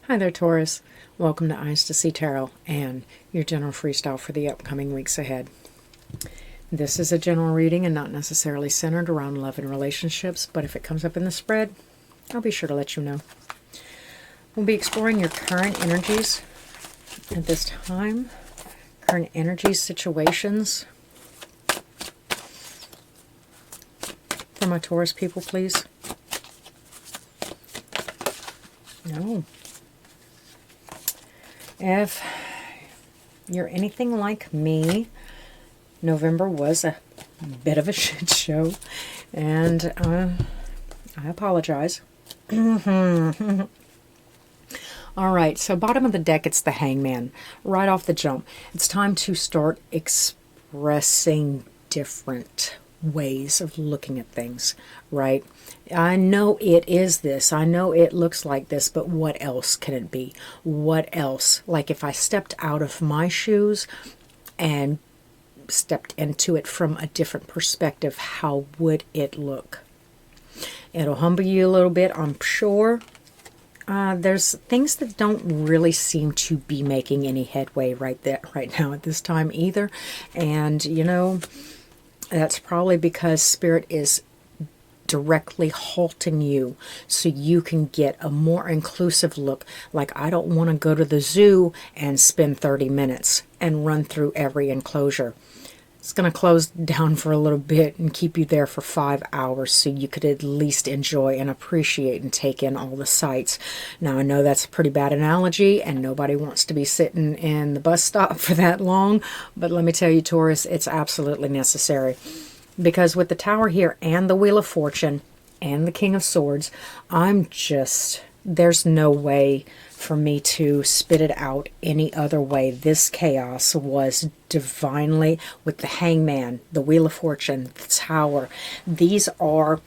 Hi there, Taurus. Welcome to Eyes to See Tarot and your general freestyle for the upcoming weeks ahead. This is a general reading and not necessarily centered around love and relationships, but if it comes up in the spread, I'll be sure to let you know. We'll be exploring your current energies at this time, current energies, situations. For my Taurus people, please. No. If you're anything like me, November was a bit of a shit show, and I apologize. All right, so bottom of the deck, it's the Hangman. Right off the jump, it's time to start expressing different ways of looking at things, right? I know it is this. I know it looks like this, but what else can it be? What else? Like if I stepped out of my shoes and stepped into it from a different perspective, how would it look? It'll humble you a little bit, I'm sure. There's things that don't really seem to be making any headway right now at this time either. And, you know, that's probably because Spirit is directly halting you so you can get a more inclusive look. Like, I don't want to go to the zoo and spend 30 minutes and run through every enclosure. It's going to close down for a little bit and keep you there for 5 hours so you could at least enjoy and appreciate and take in all the sights. Now, I know that's a pretty bad analogy and nobody wants to be sitting in the bus stop for that long, but let me tell you, Taurus, it's absolutely necessary. Because with the Tower here and the Wheel of Fortune and the King of Swords, there's no way for me to spit it out any other way. This chaos was divinely, with the Hangman, the Wheel of Fortune, the Tower. These are,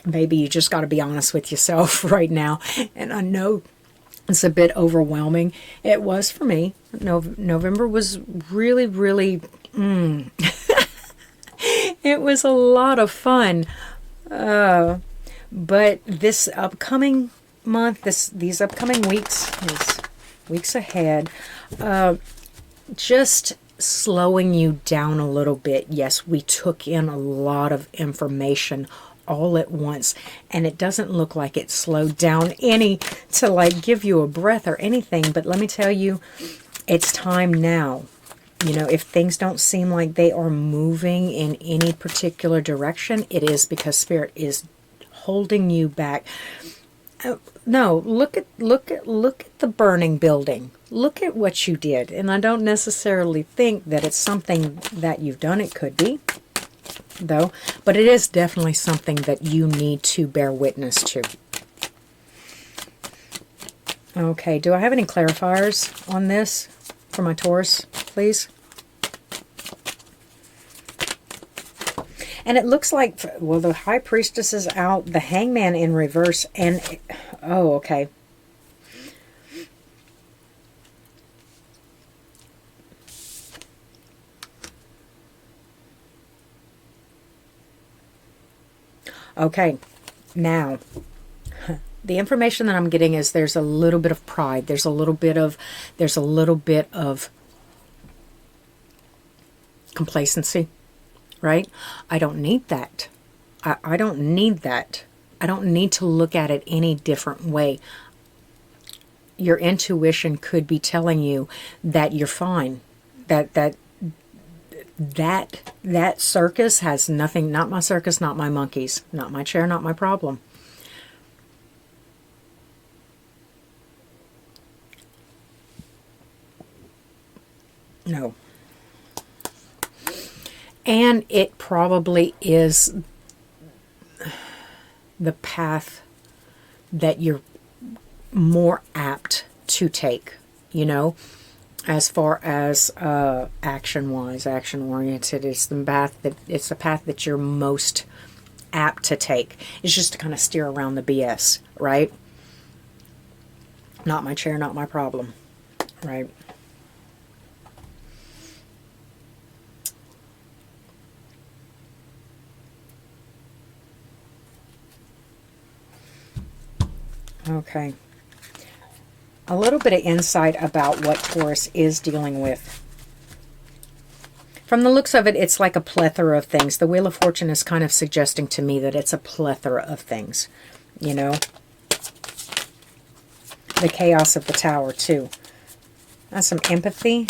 maybe you just got to be honest with yourself right now. And I know it's a bit overwhelming. It was for me. November was really, really... It was a lot of fun. But this upcoming month, these upcoming weeks ahead, just slowing you down a little bit. Yes, we took in a lot of information all at once, and it doesn't look like it slowed down any to like give you a breath or anything. But let me tell you, it's time now. You know, if things don't seem like they are moving in any particular direction, it is because Spirit is holding you back. No, look at the burning building. Look at what you did. And I don't necessarily think that it's something that you've done. It could be, though, but it is definitely something that you need to bear witness to. Okay, do I have any clarifiers on this for my Taurus, please? And it looks like, well, the High Priestess is out, the Hangman in reverse, and, oh, okay. Okay, now, the information that I'm getting is there's a little bit of pride, there's a little bit of complacency. Right? I don't need that. I don't need that. I don't need to look at it any different way. Your intuition could be telling you that you're fine. That circus has nothing, not my circus, not my monkeys, not my chair, not my problem. No. And it probably is the path that you're more apt to take, you know, as far as action-wise, action-oriented. It's the path that you're most apt to take. It's just to kind of steer around the BS, right? Not my chair, not my problem, right? Okay. A little bit of insight about what Taurus is dealing with. From the looks of it, it's like a plethora of things. The Wheel of Fortune is kind of suggesting to me that it's a plethora of things, you know. The chaos of the Tower, too. That's some empathy.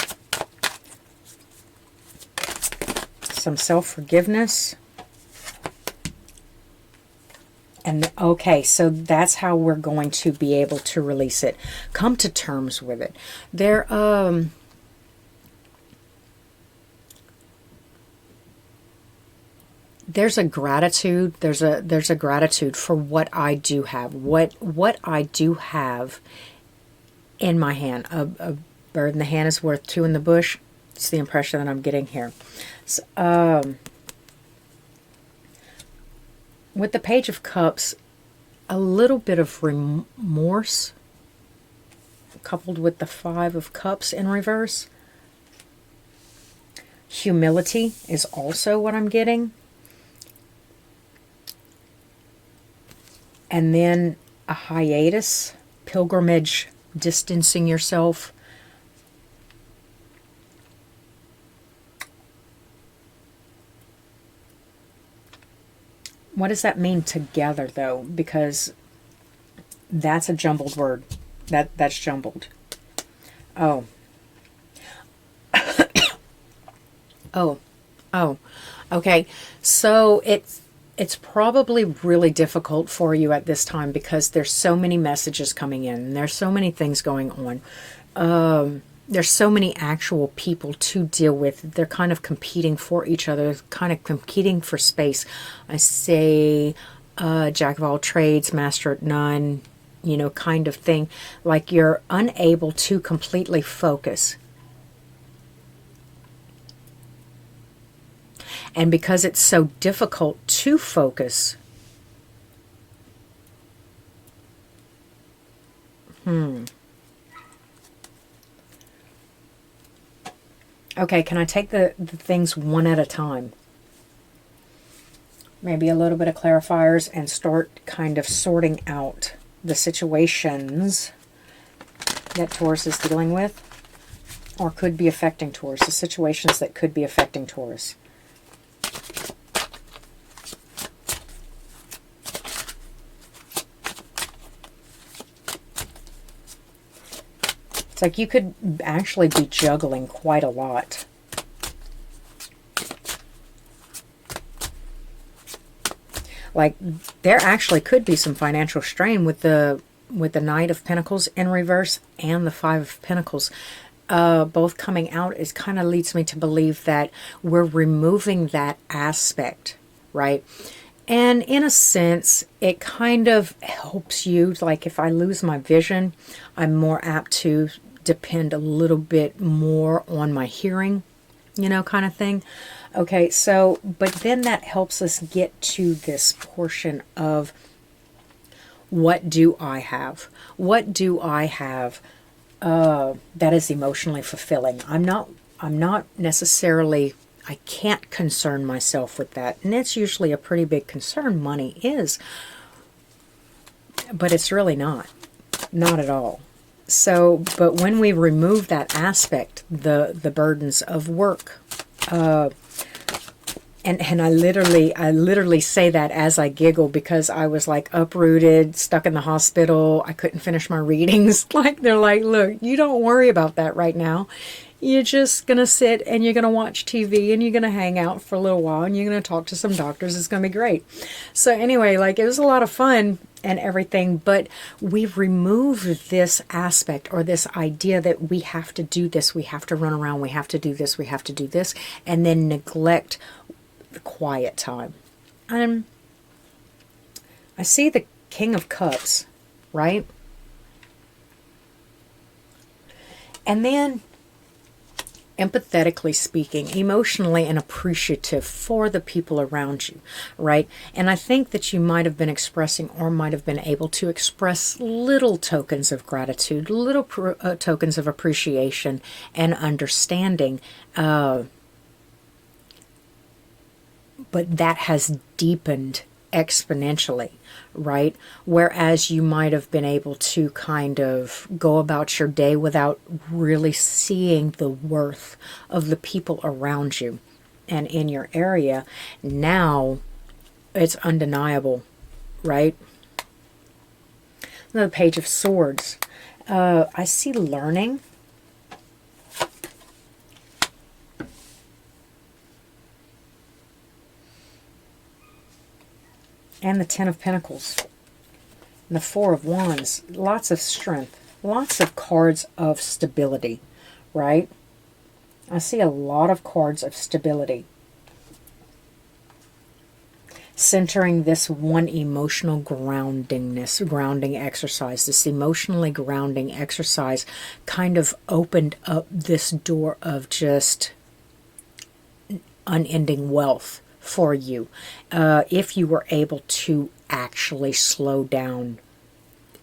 Some self-forgiveness. And, okay, so that's how we're going to be able to release it. Come to terms with it. There's a gratitude. There's a gratitude for what I do have. What I do have in my hand. A bird in the hand is worth two in the bush. It's the impression that I'm getting here. So, with the Page of Cups, a little bit of remorse coupled with the Five of Cups in reverse. Humility is also what I'm getting. And then a hiatus, pilgrimage, distancing yourself. What does that mean together, though? Because that's a jumbled word. That's jumbled. Oh. Oh. Okay. So it's probably really difficult for you at this time because there's so many messages coming in. And there's so many things going on. There's so many actual people to deal with. They're kind of competing for each other, kind of competing for space. I say jack of all trades, master at none, you know, kind of thing. Like you're unable to completely focus. And because it's so difficult to focus, Okay, can I take the things one at a time? Maybe a little bit of clarifiers and start kind of sorting out the situations that Taurus is dealing with or could be affecting Taurus, the situations that could be affecting Taurus. It's like you could actually be juggling quite a lot. Like there actually could be some financial strain with the Knight of Pentacles in reverse and the Five of Pentacles both coming out. It kind of leads me to believe that we're removing that aspect, right? And in a sense, it kind of helps you. Like if I lose my vision, I'm more apt to depend a little bit more on my hearing, you know, kind of thing. Okay, so, but then that helps us get to this portion of what do I have? What do I have that is emotionally fulfilling? I'm not necessarily, I can't concern myself with that. And it's usually a pretty big concern, money is. But it's really not. Not at all. So, but when we remove that aspect, the burdens of work, and I literally say that as I giggle because I was like uprooted, stuck in the hospital. I couldn't finish my readings. Like they're like, look, you don't worry about that right now. You're just going to sit and you're going to watch TV and you're going to hang out for a little while and you're going to talk to some doctors. It's going to be great. So anyway, like it was a lot of fun and everything, but we remove this aspect or this idea that we have to do this, we have to run around, we have to do this, we have to do this, and then neglect the quiet time. And I see the King of Cups, right? And then empathetically speaking, emotionally and appreciative for the people around you, right? And I think that you might have been expressing or might have been able to express little tokens of gratitude, little tokens of appreciation and understanding. But that has deepened exponentially, right? Whereas you might have been able to kind of go about your day without really seeing the worth of the people around you and in your area. Now it's undeniable, right? The Page of Swords. I see learning. And the Ten of Pentacles. And the Four of Wands. Lots of strength. Lots of cards of stability, right? I see a lot of cards of stability. Centering this one emotional grounding exercise. This emotionally grounding exercise kind of opened up this door of just unending wealth for you. If you were able to actually slow down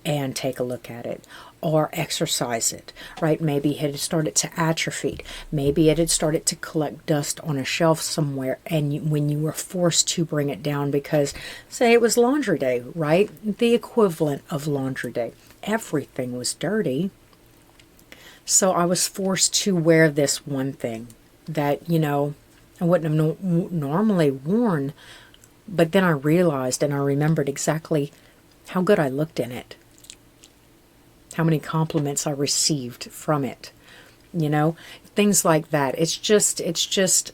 and take a look at it, or exercise it, right? Maybe it had started to atrophy. Maybe it had started to collect dust on a shelf somewhere, and when you were forced to bring it down because, say, it was laundry day, right? The equivalent of laundry day. Everything was dirty. So I was forced to wear this one thing that, you know, I wouldn't have normally worn, but then I realized and I remembered exactly how good I looked in it. How many compliments I received from it, you know, things like that. It's just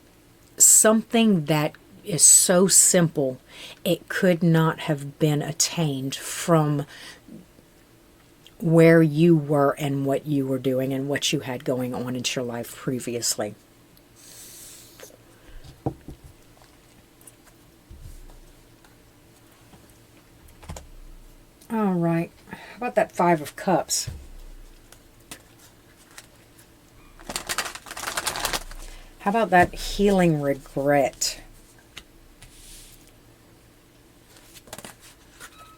something that is so simple, it could not have been attained from where you were and what you were doing and what you had going on in your life previously. All right. How about that Five of Cups? How about that healing regret?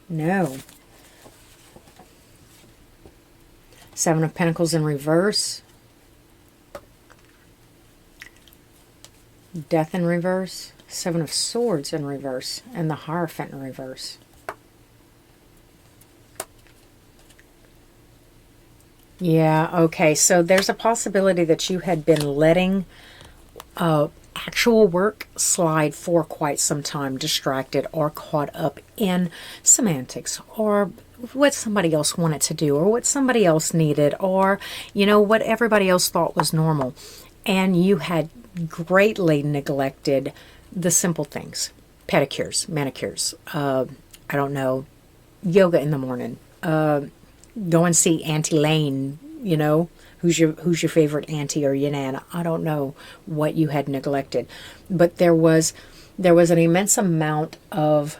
No. Seven of Pentacles in reverse. Death in reverse. Seven of Swords in reverse. And the Hierophant in reverse. Yeah, okay. So there's a possibility that you had been letting actual work slide for quite some time, distracted or caught up in semantics or what somebody else wanted to do or what somebody else needed or, you know, what everybody else thought was normal. And you had greatly neglected the simple things. Pedicures, manicures, I don't know, yoga in the morning, go and see Auntie Lane, you know, who's your favorite auntie or your nana. I don't know what you had neglected, but there was an immense amount of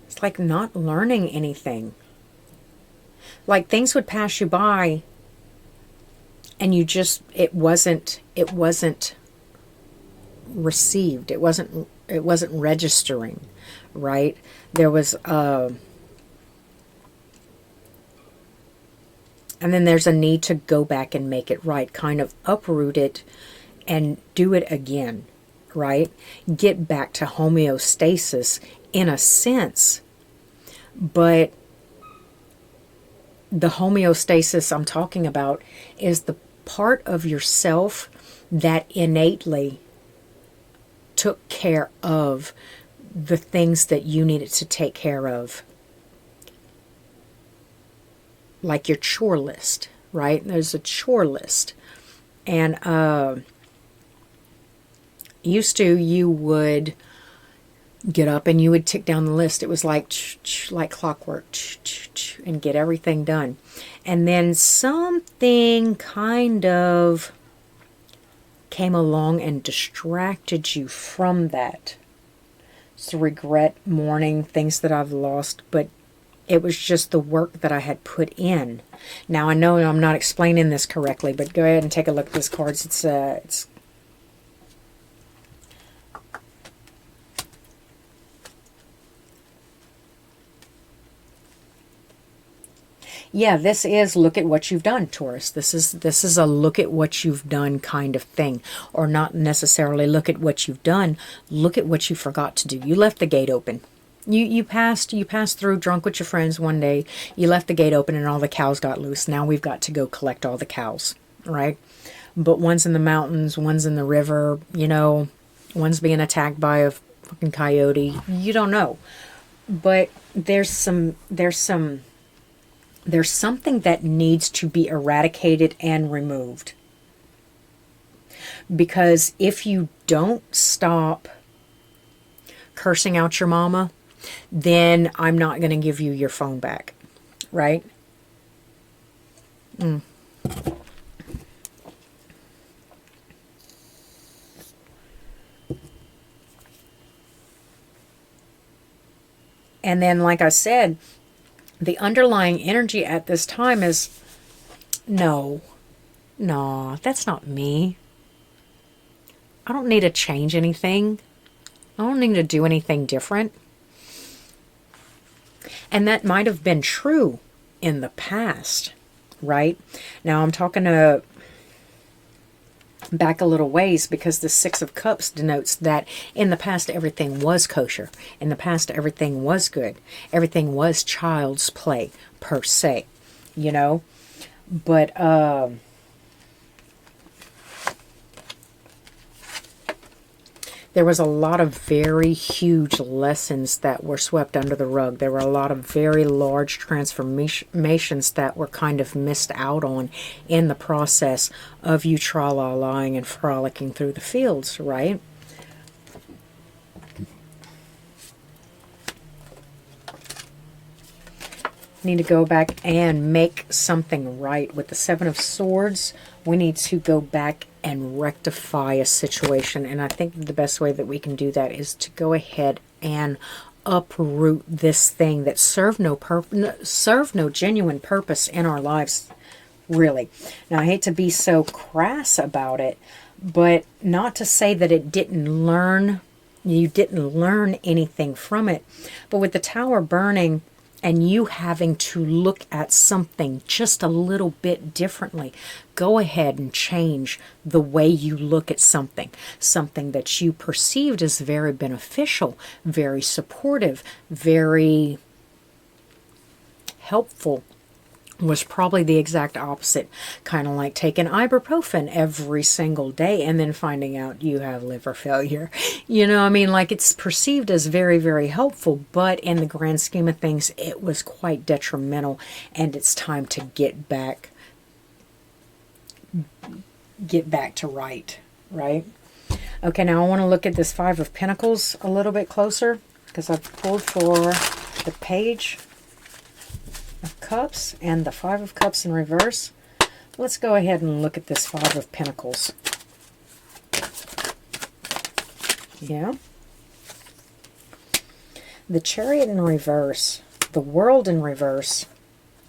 it's like not learning anything. Like things would pass you by and you just it wasn't received. It wasn't registering, right? There was and then there's a need to go back and make it right, kind of uproot it and do it again, right? Get back to homeostasis in a sense, but the homeostasis I'm talking about is the part of yourself that innately took care of the things that you needed to take care of. Like your chore list, right? There's a chore list. And used to, you would get up and you would tick down the list. It was like clockwork, and get everything done. And then something kind of came along and distracted you from that. So regret, mourning, things that I've lost, but it was just the work that I had put in. Now I know I'm not explaining this correctly, but go ahead and take a look at this cards. Yeah, this is look at what you've done, Taurus. This is a look at what you've done kind of thing, or not necessarily look at what you've done. Look at what you forgot to do. You left the gate open. You passed through drunk with your friends one day. You left the gate open and all the cows got loose. Now we've got to go collect all the cows, right? But one's in the mountains, one's in the river, you know, one's being attacked by a fucking coyote. You don't know. But there's something that needs to be eradicated and removed. Because if you don't stop cursing out your mama, then I'm not going to give you your phone back, right? And then, like I said, the underlying energy at this time is, no, that's not me. I don't need to change anything. I don't need to do anything different. And that might have been true in the past, right? Now I'm talking back a little ways, because the Six of Cups denotes that in the past everything was kosher. In the past everything was good. Everything was child's play, per se, you know? But, there was a lot of very huge lessons that were swept under the rug. There were a lot of very large transformations that were kind of missed out on in the process of you tra-la-laing and frolicking through the fields, right? Need to go back and make something right. With the Seven of Swords, we need to go back and rectify a situation. And I think the best way that we can do that is to go ahead and uproot this thing that served no genuine purpose in our lives, really. Now, I hate to be so crass about it, but not to say that you didn't learn anything from it. But with the Tower burning, and you having to look at something just a little bit differently, go ahead and change the way you look at something. Something that you perceived as very beneficial, very supportive, very helpful, was probably the exact opposite. Kind of like taking ibuprofen every single day and then finding out you have liver failure. You know, I mean, like, it's perceived as very, very helpful, but in the grand scheme of things, it was quite detrimental, and it's time to get back to right? Okay, now I want to look at this Five of Pentacles a little bit closer, because I've pulled for the Page of Cups and the Five of Cups in reverse. Let's go ahead and look at this Five of Pentacles. Yeah. The Chariot in reverse, the World in reverse,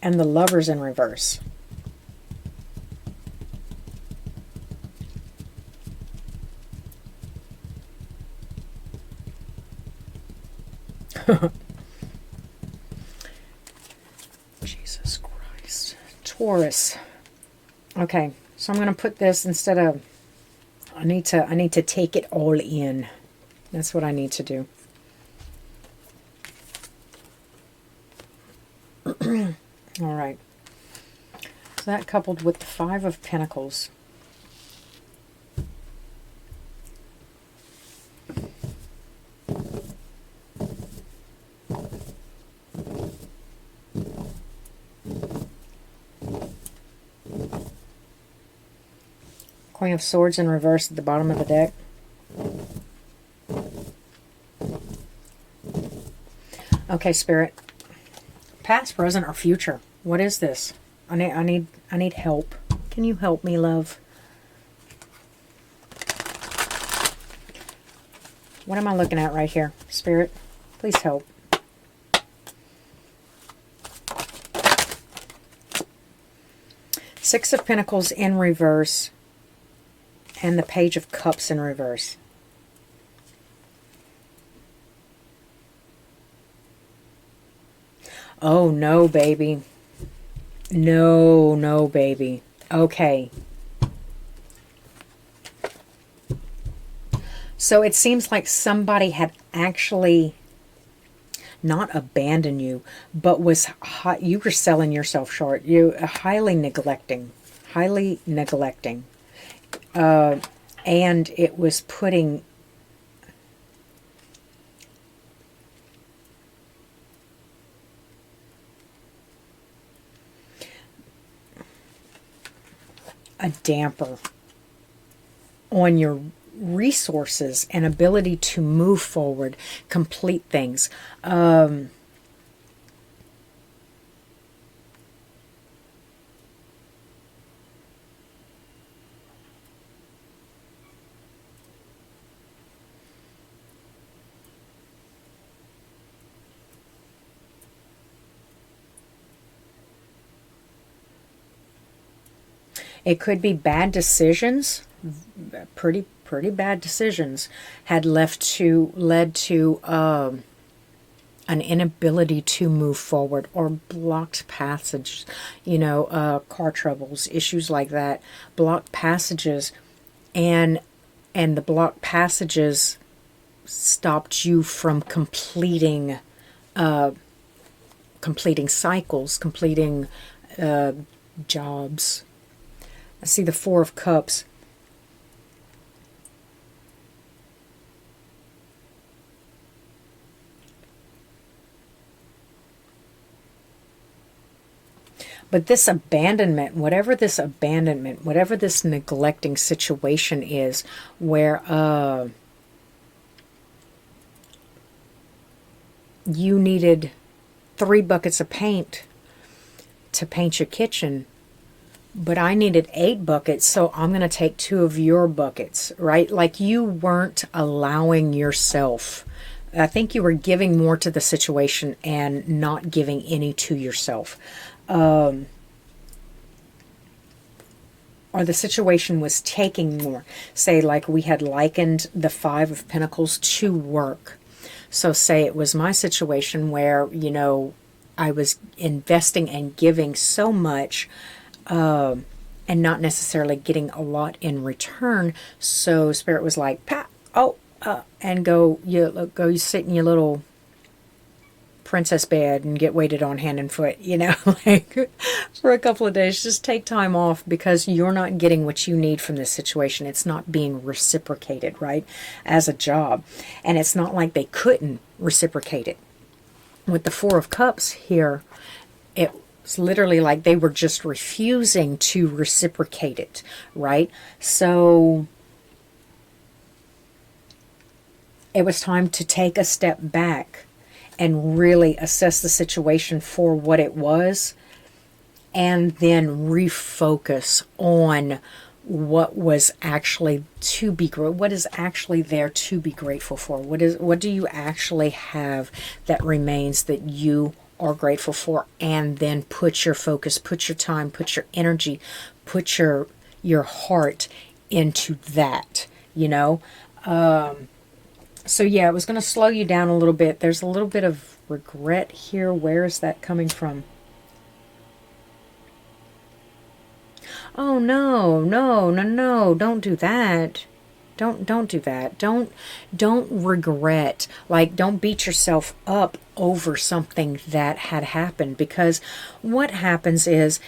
and the Lovers in reverse. Jesus Christ. Taurus. Okay, so I'm going to put this instead of, I need to take it all in. That's what I need to do. All right. So that coupled with the Five of Pentacles. Queen of Swords in reverse at the bottom of the deck. Okay, Spirit. Past, present, or future. What is this? I need help. Can you help me, love? What am I looking at right here? Spirit, please help. Six of Pentacles in reverse. And the Page of Cups in reverse. Oh no, baby. No, no, baby. Okay. So it seems like somebody had actually not abandoned you, but was you were selling yourself short. You highly neglecting, and it was putting a damper on your resources and ability to move forward, complete things. It could be bad decisions, pretty bad decisions had led to an inability to move forward, or blocked passage, car troubles, issues like that, blocked passages, and the blocked passages stopped you from completing cycles, completing jobs. I see the Four of Cups. But this abandonment, whatever this neglecting situation is, where you needed 3 buckets of paint to paint your kitchen, but I needed 8 buckets, so I'm going to take 2 of your buckets, right? Like you weren't allowing yourself. I think you were giving more to the situation and not giving any to yourself. Or the situation was taking more. Say, like we had likened the 5 of Pentacles to work. So say it was my situation where, I was investing and giving so much and not necessarily getting a lot in return. So Spirit was like, and go you sit in your little princess bed and get waited on hand and foot, like for a couple of days. Just take time off because you're not getting what you need from this situation. It's not being reciprocated, right, as a job. And it's not like they couldn't reciprocate it. With the Four of Cups here, it's literally like they were just refusing to reciprocate it, right? So it was time to take a step back and really assess the situation for what it was, and then refocus on what was actually what is actually there to be grateful for. What do you actually have that remains that you are grateful for? And then put your focus, put your time, put your energy, put your heart into that, So yeah, it was going to slow you down a little bit. There's a little bit of regret here. Where is that coming from? Oh, no, don't do that. Don't do that. Don't regret. Like, don't beat yourself up over something that had happened, because what happens is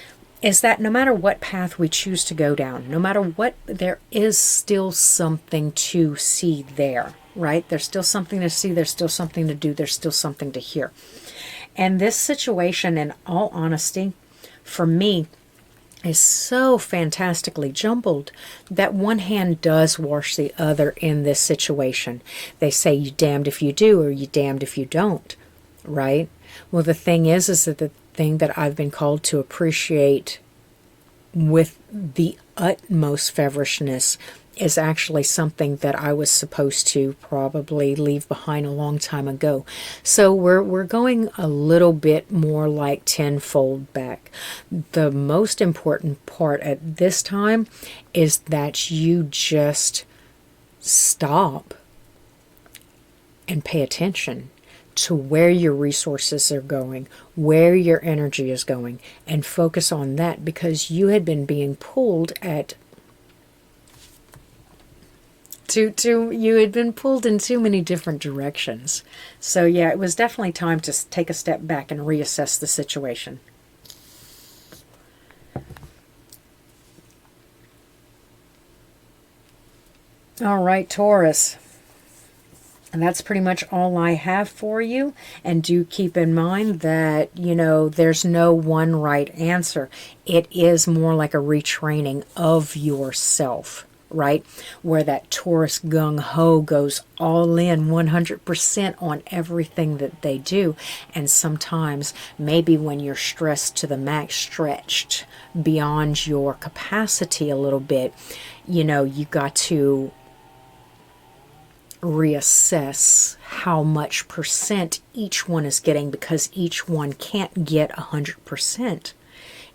that no matter what path we choose to go down, no matter what, there is still something to see there, right? There's still something to see. There's still something to do. There's still something to hear. And this situation, in all honesty, for me, is so fantastically jumbled that one hand does wash the other in this situation. They say you damned if you do or you damned if you don't, right? Well, the thing is that the thing that I've been called to appreciate with the utmost feverishness is actually something that I was supposed to probably leave behind a long time ago. So we're going a little bit more like tenfold back. The most important part at this time is that you just stop and pay attention. to where your resources are going, where your energy is going, and focus on that, because you had been being pulled at you had been pulled in too many different directions. So yeah, it was definitely time to take a step back and reassess the situation. All right, Taurus. And that's pretty much all I have for you. And do keep in mind that, there's no one right answer. It is more like a retraining of yourself, right? Where that Taurus gung-ho goes all in 100% on everything that they do. And sometimes, maybe when you're stressed to the max, stretched beyond your capacity a little bit, you got to reassess how much percent each one is getting, because each one can't get 100%.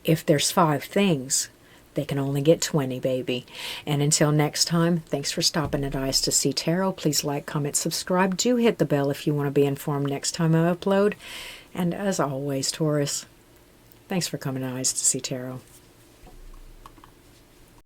If there's 5 things, they can only get 20, baby. And until next time, thanks for stopping at Eyes to See Tarot. Please like, comment, subscribe. Do hit the bell if you want to be informed next time I upload. And as always, Taurus, thanks for coming to Eyes to See Tarot.